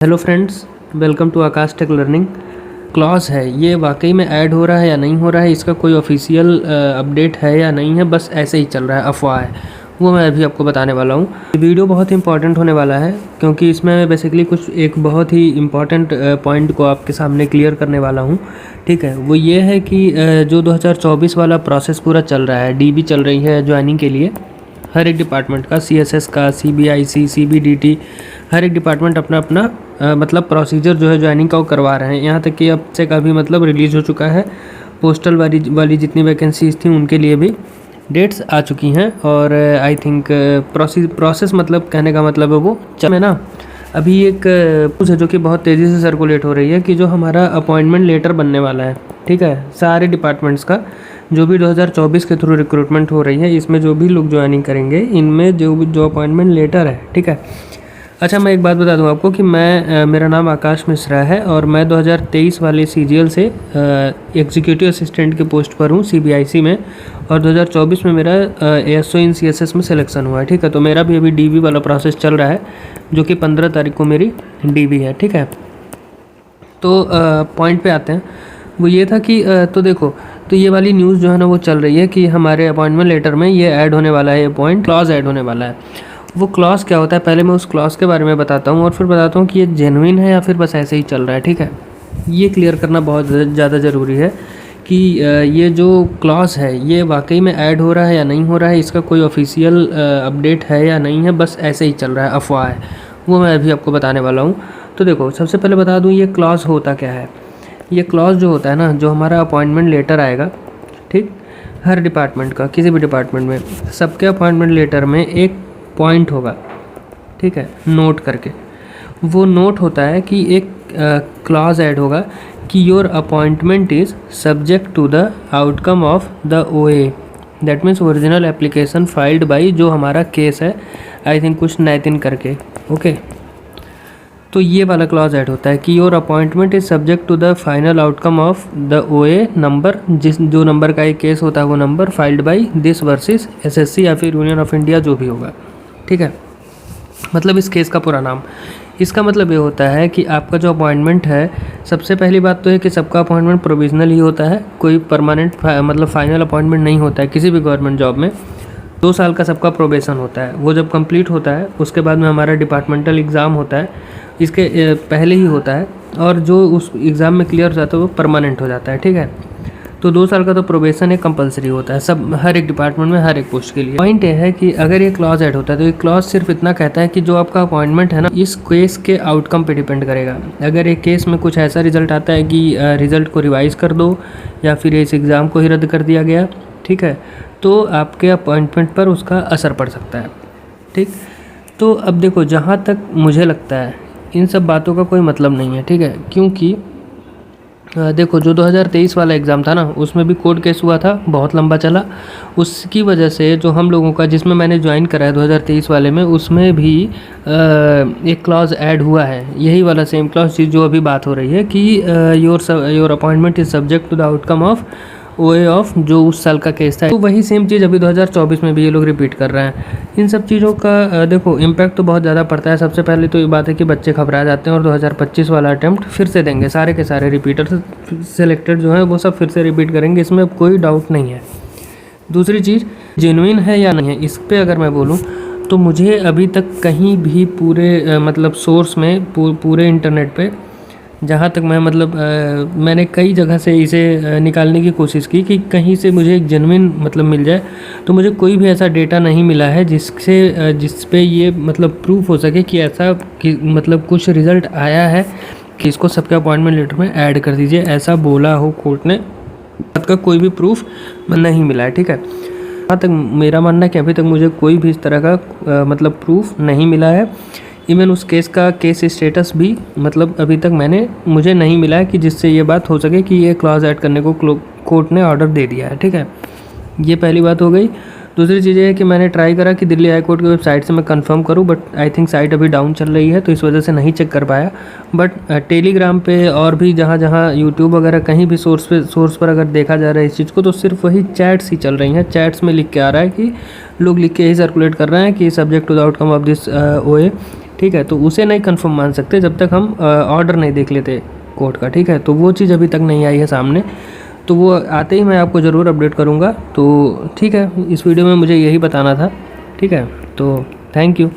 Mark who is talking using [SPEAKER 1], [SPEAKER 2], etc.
[SPEAKER 1] Hello friends, welcome to Akash tech learning. Clause है ये वाकई में ऐड हो रहा है या नहीं हो रहा है, इसका कोई ऑफिशियल अपडेट है या नहीं है, बस ऐसे ही चल रहा है, अफवाह है, वो मैं अभी आपको बताने वाला हूँ। वीडियो बहुत ही इंपॉर्टेंट होने वाला है क्योंकि इसमें मैं बेसिकली कुछ एक बहुत ही इम्पॉर्टेंट पॉइंट को आपके सामने क्लियर करने वाला हूँ। ठीक है, वो ये है कि जो 2024 वाला प्रोसेस पूरा चल रहा है, डीबी चल रही है ज्वाइनिंग के लिए हर एक डिपार्टमेंट का, सीएसएस का, सीबीआईसी, सीबीडीटी, हर एक डिपार्टमेंट अपना अपना मतलब प्रोसीजर जो है ज्वाइनिंग का वो करवा रहे हैं। यहाँ तक कि अब से का भी मतलब रिलीज़ हो चुका है। पोस्टल वाली जितनी वैकेंसीज थी उनके लिए भी डेट्स आ चुकी हैं और आई थिंक प्रोसेस मतलब कहने का मतलब है वो चल में ना। अभी एक न्यूज़ है जो कि बहुत तेज़ी से सर्कुलेट हो रही है कि जो हमारा अपॉइंटमेंट लेटर बनने वाला है, ठीक है, सारे डिपार्टमेंट्स का जो भी 2024 के थ्रू रिक्रूटमेंट हो रही है, इसमें जो भी लोग ज्वाइनिंग करेंगे, इनमें जो अपॉइंटमेंट लेटर है, ठीक है। अच्छा, मैं एक बात बता दूं आपको कि मेरा नाम आकाश मिश्रा है और मैं 2023 वाले सीजीएल से एग्जीक्यूटिव असिस्टेंट के पोस्ट पर हूं सीबीआईसी में, और 2024 में मेरा एएसओ इन सीएसएस में सिलेक्शन हुआ है। ठीक है, तो मेरा भी अभी डीबी वाला प्रोसेस चल रहा है जो कि 15 तारीख को मेरी डीबी है। ठीक है, तो पॉइंट पे आते हैं। वो ये था कि तो देखो, तो ये वाली न्यूज़ जो है ना वो चल रही है कि हमारे अपॉइंटमेंट लेटर में ये ऐड होने वाला है, ये पॉइंट क्लॉज ऐड होने वाला है। वो क्लॉज क्या होता है, पहले मैं उस क्लॉज के बारे में बताता हूँ और फिर बताता हूँ कि ये जेन्युइन है या फिर बस ऐसे ही चल रहा है। ठीक है, ये क्लियर करना बहुत ज़्यादा ज़रूरी है कि ये जो क्लॉज है ये वाकई में ऐड हो रहा है या नहीं हो रहा है, इसका कोई ऑफिशियल अपडेट है या नहीं है, बस ऐसे ही चल रहा है, अफवाह है, वो मैं अभी आपको बताने वाला हूँ। तो देखो, सबसे पहले बता दूँ ये क्लॉज होता क्या है। ये क्लॉज जो होता है ना, जो हमारा अपॉइंटमेंट लेटर आएगा, ठीक, हर डिपार्टमेंट का, किसी भी डिपार्टमेंट में, सबके अपॉइंटमेंट लेटर में एक पॉइंट होगा, ठीक है, नोट करके। वो नोट होता है कि एक क्लॉज ऐड होगा कि your appointment is subject to the outcome of the OA, that means original application filed by, जो हमारा केस है आई थिंक कुछ नैतिन करके, ओके। तो ये वाला क्लॉज ऐड होता है कि your appointment is subject to the final outcome of the OA number, जो नंबर का एक केस होता है वो number filed by this versus SSC या फिर यूनियन ऑफ इंडिया, जो भी होगा। ठीक है, मतलब इस केस का पूरा नाम। इसका मतलब ये होता है कि आपका जो अपॉइंटमेंट है, सबसे पहली बात तो है कि सबका अपॉइंटमेंट प्रोविजनल ही होता है, कोई परमानेंट मतलब फाइनल अपॉइंटमेंट नहीं होता है किसी भी गवर्नमेंट जॉब में। 2 साल का सबका प्रोबेशन होता है, वो जब कंप्लीट होता है उसके बाद में हमारा डिपार्टमेंटल एग्ज़ाम होता है, इसके पहले ही होता है, और जो उस एग्ज़ाम में क्लियर हो जाता है वो परमानेंट हो जाता है। ठीक है, तो 2 साल का तो प्रोबेशन एक कंपलसरी होता है सब, हर एक डिपार्टमेंट में, हर एक पोस्ट के लिए। पॉइंट ये है कि अगर ये क्लॉज ऐड होता है तो ये क्लॉज सिर्फ इतना कहता है कि जो आपका अपॉइंटमेंट है ना, इस केस के आउटकम पे डिपेंड करेगा। अगर एक केस में कुछ ऐसा रिजल्ट आता है कि रिज़ल्ट को रिवाइज़ कर दो या फिर इस एग्ज़ाम को ही रद्द कर दिया गया, ठीक है, तो आपके अपॉइंटमेंट पर उसका असर पड़ सकता है। ठीक, तो अब देखो, जहाँ तक मुझे लगता है इन सब बातों का कोई मतलब नहीं है। ठीक है, क्योंकि देखो, जो 2023 वाला एग्ज़ाम था ना, उसमें भी कोर्ट केस हुआ था, बहुत लंबा चला। उसकी वजह से जो हम लोगों का, जिसमें मैंने ज्वाइन करा है 2023 वाले में, उसमें भी एक क्लॉज ऐड हुआ है, यही वाला सेम क्लॉज जो अभी बात हो रही है कि your appointment is subject to the outcome of OA of, जो उस साल का केस था। तो वही सेम चीज़ अभी 2024 में भी ये लोग रिपीट कर रहे हैं। इन सब चीज़ों का देखो इम्पैक्ट तो बहुत ज़्यादा पड़ता है। सबसे पहले तो ये बात है कि बच्चे घबरा जाते हैं और 2025 वाला अटैम्प्ट फिर से देंगे, सारे के सारे रिपीटर सेलेक्टेड जो है वो सब फिर से रिपीट करेंगे, इसमें कोई डाउट नहीं है। दूसरी चीज़, जेन्युइन है या नहीं है, इस पर अगर मैं बोलूँ तो मुझे अभी तक कहीं भी पूरे मतलब सोर्स में, पूरे इंटरनेट पे, जहाँ तक मैं मतलब मैंने कई जगह से इसे निकालने की कोशिश की कि कहीं से मुझे एक जेन्युइन मतलब मिल जाए, तो मुझे कोई भी ऐसा डेटा नहीं मिला है जिस पे ये मतलब प्रूफ हो सके कि ऐसा कि मतलब कुछ रिज़ल्ट आया है कि इसको सबके अपॉइंटमेंट लेटर में ऐड कर दीजिए, ऐसा बोला हो कोर्ट ने, बात का कोई भी प्रूफ नहीं मिला है। ठीक है, जहाँ तक मेरा मानना है कि अभी तक मुझे कोई भी इस तरह का मतलब प्रूफ नहीं मिला है। इवन उस केस का केस स्टेटस भी मतलब अभी तक मुझे नहीं मिला है कि जिससे ये बात हो सके कि ये क्लॉज ऐड करने को कोर्ट ने ऑर्डर दे दिया है। ठीक है, ये पहली बात हो गई। दूसरी चीज़ ये है कि मैंने ट्राई करा कि दिल्ली हाई कोर्ट की वेबसाइट से मैं कंफर्म करूं, बट आई थिंक साइट अभी डाउन चल रही है तो इस वजह से नहीं चेक कर पाया। बट टेलीग्राम पे और भी जहाँ यूट्यूब वगैरह कहीं भी सोर्स पर अगर देखा जा रहा है इस चीज़ को, तो सिर्फ वही चैट्स ही चल रही हैं। चैट्स में लिख के आ रहा है कि लोग लिख के ही सर्कुलेट कर रहे हैं कि subject to the outcome of this OA, ठीक है, तो उसे नहीं कंफर्म मान सकते जब तक हम ऑर्डर नहीं देख लेते कोर्ट का, ठीक है। तो वो चीज़ अभी तक नहीं आई है सामने, तो वो आते ही मैं आपको ज़रूर अपडेट करूँगा। तो ठीक है, इस वीडियो में मुझे यही बताना था, ठीक है। तो थैंक यू।